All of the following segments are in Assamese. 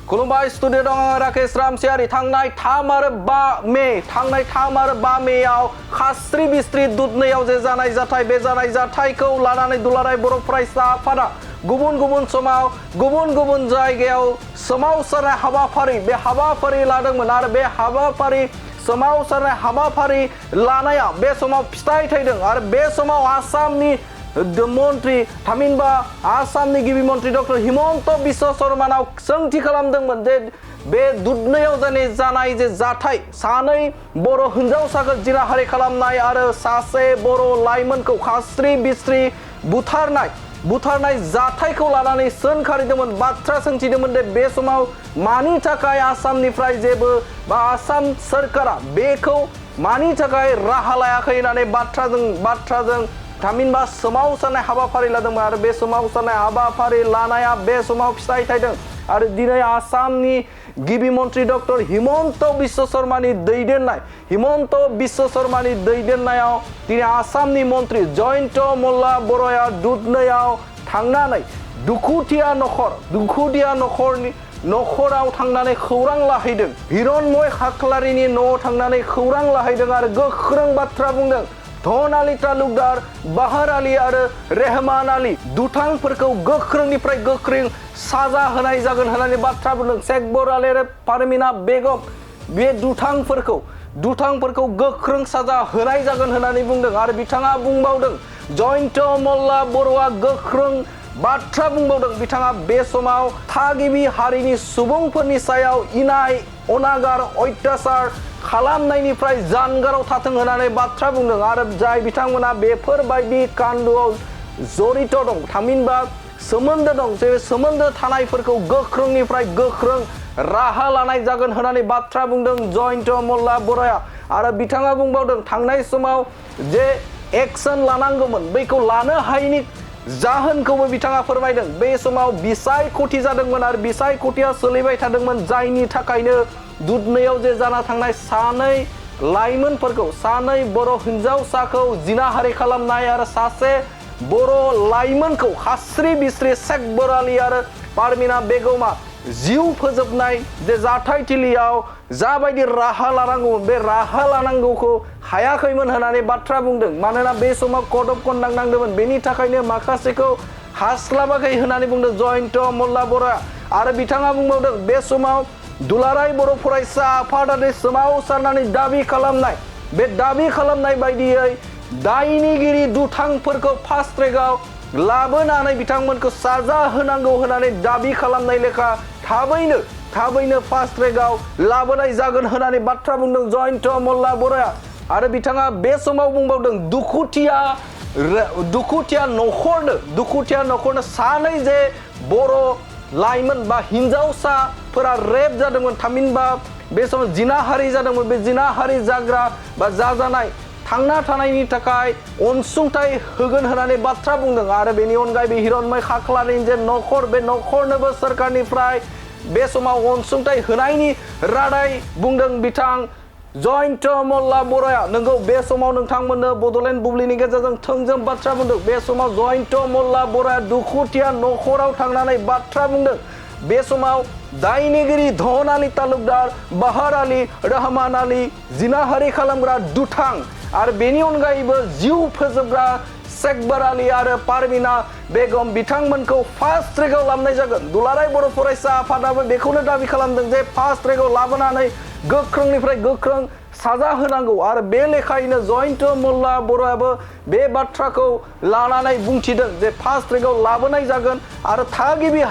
खुलुमबाय स्टुडिअ दं आं राकेश रामसियारि थांनाय 3 आरो 5 मेयाव खास्रि बिस्रि दुधनैयाव जे जानाय जाथाय बे जानाय जाथायखौ लानानै दुलाराय बर' फरायसा आफादा गुबुन गुबुन समाव गुबुन गुबुन जायगायाव सोमावसारनाय हाबाफारि बे हाबाफारि लादोंमोन आरो बे हाबाफारि सोमावसारनाय हाबाफारि लानाया बे समाव फिथाइ थायदों आरो बे समाव आसामनि मन्त्रि थामहिनबा आसामनि गिबि मन्त्रि डक्टर हिमन्त बिश्व शर्मानाव सोंथि खालामदोंमोन जे बे दुधनैयाव जानाय जे जाथाय सानै बर' हिन्जावसाखौ जिनाहारि खालामनाय आरो सासे बर' लाइमोनखौ खास्रि बिस्रि बुथारनाय जाथायखौ लानानै सोंखारिदोंमोन बाथ्रा सोंथिदोंमोन दे बे समाव मानि थाखाय आसामनिफ्राय जेबो बा आसाम सोरखारा बेखौ मानि थाखाय राहा लायाखै होननानै बाथ्राजों थामहिनबा सोमावसारनाय हाबाफारि लादोंमोन आरो बे सोमावसारनाय हाबाफारि लानाया बे समाव फिथाइ थायदों आरो दिनै आसामनि गिबि मन्त्रि डक्टर हिमन्त बिश्व शर्मानि दैदेननायाव दिनै आसामनि मन्त्रि जयन्त मल्ला बर'आ दुधनैयाव थांनानै दुखुथिया नखराव थांनानै खौरां लाहैदों हिरनमय खाख्लारिनि न'आव थांनानै खौरां लाहैदों आरो गोख्रों बाथ्रा बुंदों धन आली तालुकदार बाहार आली आरो रेहमान आली दुथांफोरखौ गोख्रोंनिफ्राय गोख्रों साजा होनाय जागोन होननानै बाथ्रा बुंदों शेखबर आली आरो पारमिना बेगम बे दुथांफोरखौ गोख्रों साजा होनाय जागोन होननानै बुंदों आरो बिथाङा बुंबावदों जयन्त मल्ला बर'आ गोख्रों बाथ्रा बुंबावदों बिथाङा बे समाव थागिबि हारिनि सुबुंफोरनि सायाव इनाय अनागार अत्याचार खालामनायनिफ्राय जानगाराव थाथों होननानै बाथ्रा बुंदों आरो जाय बिथांमोना बेफोरबायदि कान्दुआव जड़ित दं थामहिनबा सोमोन्दो दं जे सोमोन्दो थानायफोरखौ गोख्रोंनिफ्राय गोख्रों राहा लानाय जागोन होननानै बाथ्रा बुंदों जयन्त मल्ला बर'आ आरो बिथाङा बुंबावदों थांनाय समाव जे एक्सन लानांगौमोन बैखौ लानो हायैनि जाहोनखौबो बिथाङा फोरमायदों बे समाव बिसायख'थि जादोंमोन आरो बिसायख'थिया सोलिबाय थादोंमन जायनि थाखायनो दुधनैयाव जे जाना थांनाय सानै बर' हिन्जावसाखौ जिनाहारि खालामनाय आरो सासे बर' लाइमोनखौ खास्रि बिस्रि शेखबर आली आरो पारमिना बेगमा जिउ फोजोबनाय जे जाथायथिलियाव जाबायदि राहा लानांगौमोन बे राहा लानांगौखौ हायाखैमोन होननानै बाथ्रा बुंदों मानोना बे समाव कड अफ कन्डाक्ट नांदोंमोन बेनि थाखायनो माखासेखौ हास्लाबाखै होननानै बुंदों जयन्त मल्ला बर'आ आरो बिथाङा बुंबावदों बे समाव दुलाराय बर' फरायसा आफादानि सोमावसारनानै दाबि खालामनाय बायदियै दायनिगिरि दुथांफोरखौ फास्ट ट्रेकआव लाबोनानै बिथांमोनखौ साजा होनांगौ होननानै दाबि खालामनाय लेखा थाबैनो फास्ट ट्रेकआव लाबोनाय जागोन होननानै बाथ्रा बुंदों जयन्त मल्ला बर'आ आरो बिथाङा बे समाव बुंबावदों दुखुथिया नखरनो सानै जे बर' लाइमोन बा हिन्जावसाफोरा रेप जादोंमोन थामहिनबा बे समाव जिनाहारि जादोंमोन बे जिनाहारि जाग्रा बा जाजानाय थांना थानायनि थाखाय अनसुंथाइ होगोन होननानै बाथ्रा बुंदों आरो बेनि अनगायैबो हिरनमय खाख्लारिनि जे नखर बे नखरनोबो सोरखारनिफ्राय बे समाव अनसुंथाइ होनायनि रादाय बुंदों बिथां जयन्त मल्ला बर'आ नंगौ बे समाव नोंथांमोननो बड'लेण्ड बुब्लिनि गेजेरजों थोंजों बाथ्रा बुंदों बे समाव जयन्त मल्ला बर'आ दुखुथिया नखराव थांनानै बाथ्रा बुंदों बे समाव दायनिगिरि धन आली तालुकदार बाहार आली रहमान आली जिनाहारि खालामग्रा दुथां आरो बेनि अनगायैबो जिउ फोजोबग्रा शेखबर आली आरो पारमिना बेगम बिथांमोनखौ फास्ट ट्रेकआव लाबोनाय जागोन दुलाराय बर' फरायसा आफादाबो बेखौनो दाबि खालामदों जे फास्ट ट्रेकआव लाबोनानै गोख्रोंनिफ्राय गोख्रों साजा होनांगौ आरो बे लेखायैनो जयन्त मल्ला बर'आबो बे बाथ्राखौ लानानै बुंथिदों जे फास्ट ट्रेकआव लाबोनाय जागोन आरो थागिबि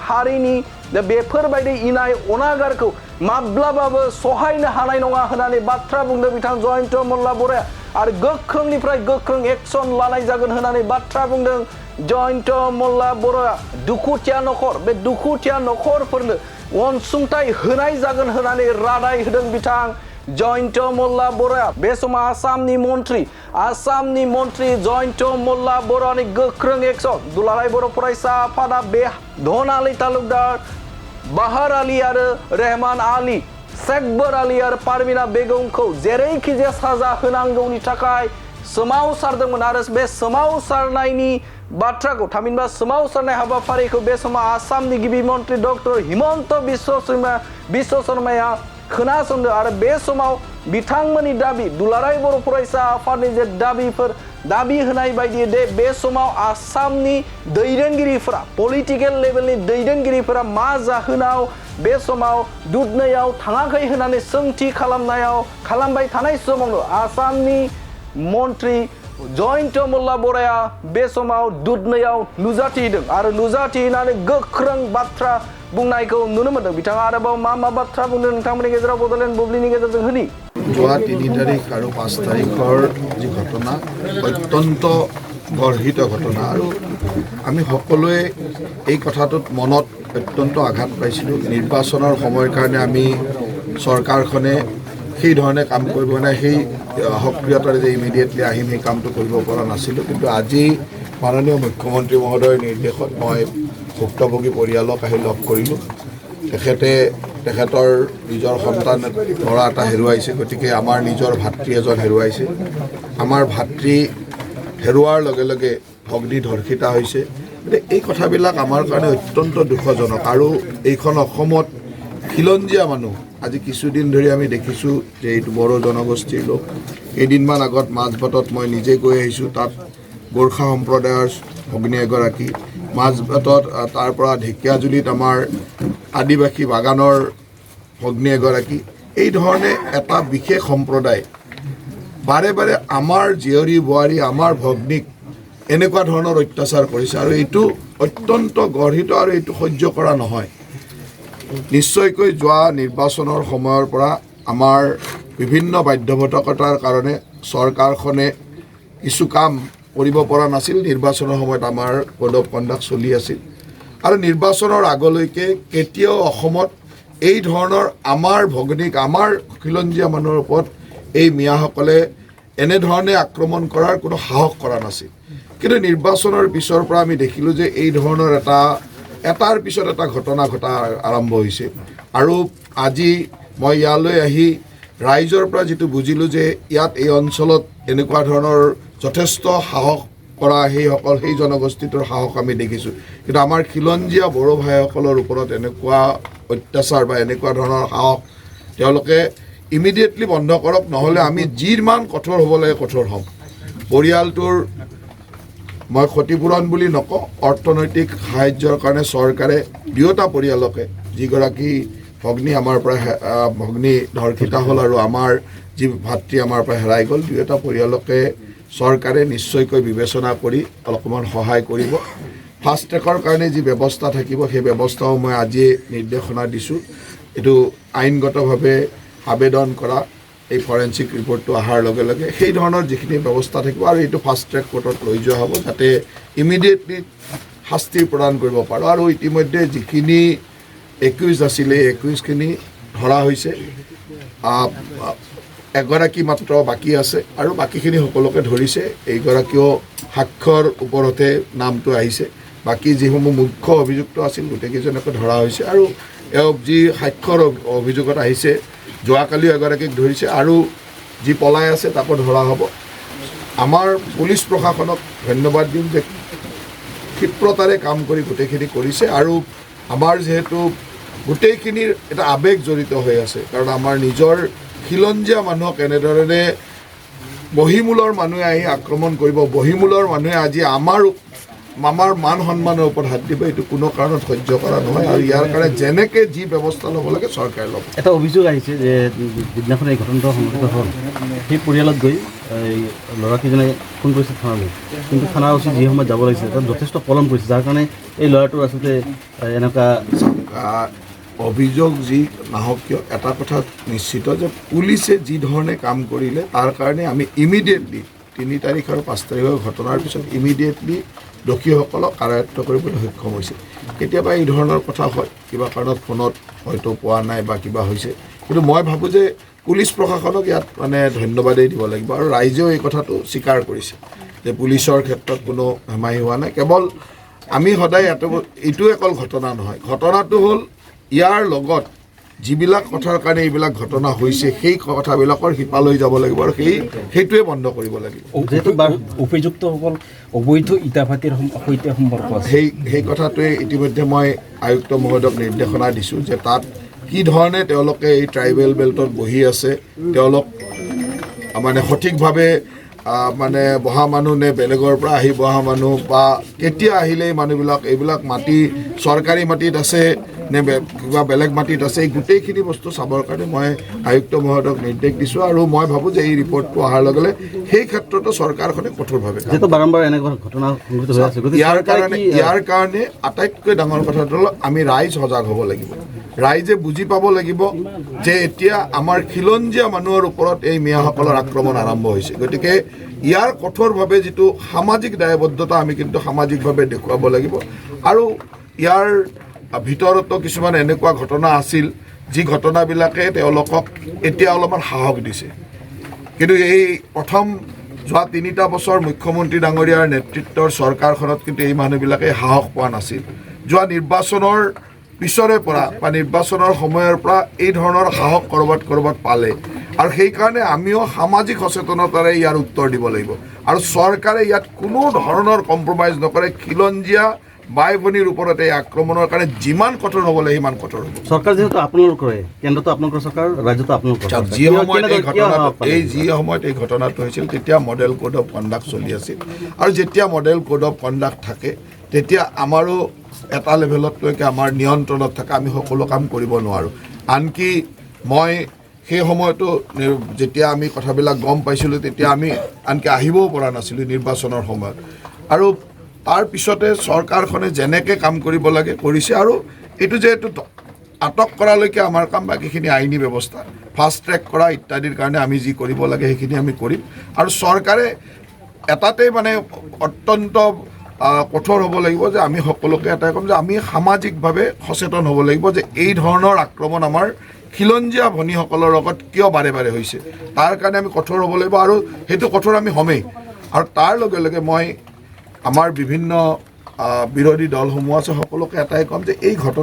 हारिनि बेफोरबायदि इनाय अनागारखौ माब्लाबाबो सहायनो हानाय नङा होननानै बाथ्रा बुंदों बिथां जयन्त मल्ला बर'आ आरो गोख्रोंनिफ्राय गोख्रों एक्सन लानाय जागोन होननानै बाथ्रा बुंदों जयन्त मल्ला बर'आ दुखुथिया नखरफोरनो अनसुंथाइ होनाय जागोन होननानै रादाय होदों बिथां जयन्त मल्ला बर'आ बे समाव आसामनि मन्त्रि जयन्त मल्ला बर'नि गोख्रों एक्सन दुलाराय बर' फरायसा आफादा बे धन आली तालुकदार बाहार आली आरो रेहमान आली शेखबर आली आरो पारमिना बेगमखौ जेरैखिजाया साजा होनांगौनि थाखाय सोमावसारदोंमोन आरो बे सोमावसारनायनि बाथ्राखौ थामहिनबा सोमावसारनाय हाबाफारिखौ बे समाव आसामनि गिबि मन्त्रि डक्टर हिमन्त बिश्व शर्माया खोनासंदों आरो बे समाव बिथांमोननि दाबि दुलाराय बर' फरायसा आफादनि जे दाबि होनाय बायदि बे समाव आसामनि दैदेनगिरिफोरा पलिटिकेल लेभेलनि दैदेनगिरिफोरा मा जाहोनाव बे समाव दुधनैयाव थाङाखै होननानै सोंथि खालामबाय थानाय समावनो आसामनि मन्त्रि जयन्त मल्ला बराया बे समाव दुधनैयाव नुजाथिदों आरो नुजाथिनानै गोख्रों बाथ्रा बुंनायखौ नुनो मोनदों बिथाङा आरोबाव मा बाथ्रा बुंदों नोंथांमोननि गेजेराव बड'लेण्ड बुब्लिनि गेजेरजों होनि যোৱা 3 তাৰিখ আৰু 5 তাৰিখৰ যি ঘটনা অত্যন্ত গৰ্হিত ঘটনা আৰু আমি সকলোৱে এই কথাটোত মনত অত্যন্ত আঘাত পাইছিলোঁ নিৰ্বাচনৰ সময়ৰ কাৰণে আমি চৰকাৰখনে সেই ধৰণে কাম কৰিব নাই সেই সক্ৰিয়তাৰে যে ইমিডিয়েটলি আহিম সেই কামটো কৰিব পৰা নাছিলোঁ কিন্তু আজি মাননীয় মুখ্যমন্ত্ৰী মহোদয়ৰ নিৰ্দেশত মই ভুক্তভোগী পৰিয়ালক আহি লগ কৰিলোঁ তেখেতৰ নিজৰ সন্তান ল'ৰা এটা হেৰুৱাইছে গতিকে আমাৰ নিজৰ ভাতৃ এজন হেৰুৱাইছে আমাৰ ভাতৃ হেৰুৱাৰ লগে লগে ভগ্নী ধৰ্ষিতা হৈছে এই কথাবিলাক আমাৰ কাৰণে অত্যন্ত দুখজনক আৰু এইখন অসমত খিলঞ্জীয়া মানুহ আজি কিছুদিন ধৰি আমি দেখিছোঁ যে এইটো বড়ো জনগোষ্ঠীৰ লোক কেইদিনমান আগত মাজবাটত মই নিজে গৈ আহিছোঁ তাত গোৰ্খা সম্প্ৰদায়ৰ ভগ্নী এগৰাকী মাজবাটত তাৰ পৰা ঢেকীয়াজুলিত আমাৰ আদিবাসী বাগানৰ ভগ্নী এগৰাকী এই ধৰণে এটা বিশেষ সম্প্ৰদায় বাৰে বাৰে আমাৰ জীয়ৰী বোৱাৰী আমাৰ ভগ্নীক এনেকুৱা ধৰণৰ অত্যাচাৰ কৰিছে আৰু এইটো অত্যন্ত গৰ্হিত আৰু এইটো সহ্য কৰা নহয় নিশ্চয়কৈ যোৱা নিৰ্বাচনৰ সময়ৰ পৰা আমাৰ বিভিন্ন বাধ্যবাধকতাৰ কাৰণে চৰকাৰখনে কিছু কাম কৰিব পৰা নাছিল নিৰ্বাচনৰ সময়ত আমাৰ কোড অফ কণ্ডাক্ট চলি আছিল আৰু নিৰ্বাচনৰ আগলৈকে কেতিয়াও অসমত এই ধৰণৰ আমাৰ ভগ্নীক আমাৰ খিলঞ্জীয়া মানুহৰ ওপৰত এই মিয়াসকলে এনেধৰণে আক্ৰমণ কৰাৰ কোনো সাহস কৰা নাছিল কিন্তু নিৰ্বাচনৰ পিছৰ পৰা আমি দেখিলোঁ যে এই ধৰণৰ এটাৰ পিছত এটা ঘটনা ঘটা আৰম্ভ হৈছে আৰু আজি মই ইয়ালৈ আহি ৰাইজৰ পৰা যিটো বুজিলোঁ যে ইয়াত এই অঞ্চলত এনেকুৱা ধৰণৰ যথেষ্ট সাহস কৰা সেই জনগোষ্ঠীটোৰ সাহস আমি দেখিছোঁ কিন্তু আমাৰ খিলঞ্জীয়া বড়ো ভাইসকলৰ ওপৰত এনেকুৱা অত্যাচাৰ বা এনেকুৱা ধৰণৰ সাহস তেওঁলোকে ইমিডিয়েটলি বন্ধ কৰক নহ'লে আমি যিমান কঠোৰ হ'ব লাগে কঠোৰ হ'ম পৰিয়ালটোৰ মই ক্ষতিপূৰণ বুলি নকওঁ অৰ্থনৈতিক সাহায্যৰ কাৰণে চৰকাৰে দুয়োটা পৰিয়ালকে যিগৰাকী ভগ্নী আমাৰ পৰা ভগ্নী ধৰ্ষিতা হ'ল আৰু আমাৰ যি ভাতৃ আমাৰ পৰা হেৰাই গ'ল দুয়োটা পৰিয়ালকে চৰকাৰে নিশ্চয়কৈ বিবেচনা কৰি অলপমান সহায় কৰিব ফাষ্ট ট্ৰেকৰ কাৰণে যি ব্যৱস্থা থাকিব সেই ব্যৱস্থাও মই আজি নিৰ্দেশনা দিছোঁ এইটো আইনগতভাৱে আবেদন কৰা এই ফৰেনচিক ৰিপৰ্টটো অহাৰ লগে লগে সেই ধৰণৰ যিখিনি ব্যৱস্থা থাকিব আৰু এইটো ফাষ্ট ট্ৰেক কোৰ্টত লৈ যোৱা হ'ব যাতে ইমিডিয়েটলি শাস্তি প্ৰদান কৰিব পাৰোঁ আৰু ইতিমধ্যে যিখিনি একুইজ আছিলে একুইজখিনি ধৰা হৈছে এগৰাকী মাত্ৰ বাকী আছে আৰু বাকীখিনি সকলোকে ধৰিছে এইগৰাকীও সাক্ষ্যৰ ওপৰতে নামটো আহিছে বাকী যিসমূহ মুখ্য অভিযুক্ত আছিল গোটেইকেইজনকে ধৰা হৈছে আৰু এওঁক যি সাক্ষ্যৰ অভিযোগত আহিছে যোৱাকালিও এগৰাকীক ধৰিছে আৰু যি পলাই আছে তাকো ধৰা হ'ব আমাৰ পুলিচ প্ৰশাসনক ধন্যবাদ দিম যে ক্ষিপ্ৰতাৰে কাম কৰি গোটেইখিনি কৰিছে আৰু আমাৰ যিহেতু গোটেইখিনিৰ এটা আৱেগ জড়িত হৈ আছে কাৰণ আমাৰ নিজৰ খিলঞ্জীয়া মানুহক এনেধৰণে বহিমূলৰ মানুহে আহি আক্ৰমণ কৰিব বহিমূলৰ মানুহে আজি আমাৰ মান সন্মানৰ ওপৰত হাত দিব এইটো কোনো কাৰণত সহ্য কৰা নহয় আৰু ইয়াৰ কাৰণে যেনেকৈ যি ব্যৱস্থা ল'ব লাগে চৰকাৰে ল'ব এটা অভিযোগ আহিছে যে যিদিনাখন এই ঘটনাটো সংঘটিত হ'ল সেই পৰিয়ালত গৈ এই ল'ৰাকেইজনে ফোন কৰিছে থানালৈ কিন্তু থানাৰ ওচৰত যি সময়ত যাব লাগিছে তাত যথেষ্ট পলম কৰিছে যাৰ কাৰণে এই ল'ৰাটোৰ আচলতে এনেকুৱা অভিযোগ যি নাহক কিয় এটা কথা নিশ্চিত যে পুলিচে যি ধৰণে কাম কৰিলে তাৰ কাৰণে আমি ইমিডিয়েটলি 3 তাৰিখ আৰু 5 তাৰিখৰ ঘটনাৰ পিছত ইমিডিয়েটলি দোষীসকলক কাৰায়ত্ব কৰিবলৈ সক্ষম হৈছে কেতিয়াবা এই ধৰণৰ কথা হয় কিবা কাৰণত ফোনত হয়তো পোৱা নাই বা কিবা হৈছে কিন্তু মই ভাবোঁ যে পুলিচ প্ৰশাসনক ইয়াত মানে ধন্যবাদেই দিব লাগিব আৰু ৰাইজেও এই কথাটো স্বীকাৰ কৰিছে যে পুলিচৰ ক্ষেত্ৰত কোনো হেমাহি হোৱা নাই কেৱল আমি সদায় এইটো অকল ঘটনা নহয় ঘটনাটো হ'ল ইয়াৰ লগত যিবিলাক কথাৰ কাৰণে এইবিলাক ঘটনা হৈছে সেই কথাবিলাকৰ শিপালৈ যাব লাগিব আৰু সেইটোৱে বন্ধ কৰিব লাগিব। অভিযুক্তসকল অবৈধ ইটা ভাটিৰ সৈতে সম্পৰ্ক আছে সেই কথাটোৱে ইতিমধ্যে মই আয়ুক্ত মহোদয়ক নিৰ্দেশনা দিছোঁ যে তাত কি ধৰণে তেওঁলোকে এই ট্ৰাইবেল বেল্টত বহি আছে, তেওঁলোক মানে সঠিকভাৱে মানে বহা মানুহ নে বেলেগৰ পৰা আহি বহা মানুহ বা কেতিয়া আহিলে এই মানুহবিলাক এইবিলাক মাটি চৰকাৰী মাটিত আছে নে কিবা বেলেগ মাটিত আছে, এই গোটেইখিনি বস্তু চাবৰ কাৰণে মই আয়ুক্ত মহোদয়ক নিৰ্দেশ দিছোঁ আৰু মই ভাবোঁ যে এই ৰিপৰ্টটো অহাৰ লগে লগে সেই ক্ষেত্ৰতো চৰকাৰখনে কঠোৰভাৱে বাৰম্বাৰ এনেকুৱা ঘটনা সংঘটিত হৈ আছে। ইয়াৰ কাৰণে আটাইতকৈ ডাঙৰ কথাটো হ'ল আমি ৰাইজ সজাগ হ'ব লাগিব, ৰাইজে বুজি পাব লাগিব যে এতিয়া আমাৰ খিলঞ্জীয়া মানুহৰ ওপৰত এই মিয়াসকলৰ আক্ৰমণ আৰম্ভ হৈছে। গতিকে ইয়াৰ কঠোৰভাৱে যিটো সামাজিক দায়বদ্ধতা আমি কিন্তু সামাজিকভাৱে দেখুৱাব লাগিব আৰু ইয়াৰ ভিতৰতো কিছুমান এনেকুৱা ঘটনা আছিল যি ঘটনাবিলাকে তেওঁলোকক এতিয়া অলপমান সাহস দিছে। কিন্তু এই প্ৰথম যোৱা 3টা বছৰ মুখ্যমন্ত্ৰী ডাঙৰীয়াৰ নেতৃত্বৰ চৰকাৰখনত কিন্তু এই মানুহবিলাকে সাহস পোৱা নাছিল। যোৱা নিৰ্বাচনৰ পিছৰে পৰা বা নিৰ্বাচনৰ সময়ৰ পৰা এই ধৰণৰ সাহস ক'ৰবাত পালে আৰু সেইকাৰণে আমিও সামাজিক সচেতনতাৰে ইয়াৰ উত্তৰ দিব লাগিব আৰু চৰকাৰে ইয়াত কোনো ধৰণৰ কম্প্ৰমাইজ নকৰে। খিলঞ্জীয়া বাই ভনীৰ ওপৰত এই আক্ৰমণৰ কাৰণে যিমান কঠোৰ হ'ব লাগে সিমান কঠোৰ হ'ব। চৰকাৰ যিহেতু আপোনালোকৰে, কেন্দ্ৰতো আপোনালোকৰ চৰকাৰ, ৰাজ্যতো আপোনালোকৰ। যি সময়ত এই ঘটনাটো হৈছিল তেতিয়া মডেল কোড অফ কণ্ডাক্ট চলি আছিল আৰু যেতিয়া মডেল কোড অফ কণ্ডাক্ট থাকে তেতিয়া আমাৰো এটা লেভেলতলৈকে আমাৰ নিয়ন্ত্ৰণত থাকে, আমি সকলো কাম কৰিব নোৱাৰোঁ। আনকি মই সেই সময়তো যেতিয়া আমি কথাবিলাক গম পাইছিলোঁ তেতিয়া আমি আনকি আহিবও পৰা নাছিলোঁ নিৰ্বাচনৰ সময়ত আৰু তাৰ পিছতে চৰকাৰখনে যেনেকৈ কাম কৰিব লাগে কৰিছে আৰু এইটো যে এইটো আটক কৰালৈকে আমাৰ কাম, বাকীখিনি আইনী ব্যৱস্থা ফাষ্ট ট্ৰেক কৰা ইত্যাদিৰ কাৰণে আমি যি কৰিব লাগে সেইখিনি আমি কৰিম আৰু চৰকাৰে এটাতেই মানে অত্যন্ত কঠোৰ হ'ব লাগিব যে আমি সকলোকে এটাই ক'ম যে আমি সামাজিকভাৱে সচেতন হ'ব লাগিব যে এই ধৰণৰ আক্ৰমণ আমাৰ খিলঞ্জীয়া ভনীসকলৰ লগত কিয় বাৰে বাৰে হৈছে, তাৰ কাৰণে আমি কঠোৰ হ'ব লাগিব আৰু সেইটো কঠোৰ আমি হ'মেই। আৰু তাৰ লগে লগে মই আমাৰ বিভিন্ন বিৰোধী দলসমূহ আছে সকলোকে এটাই ক'ম যে এই ঘটনা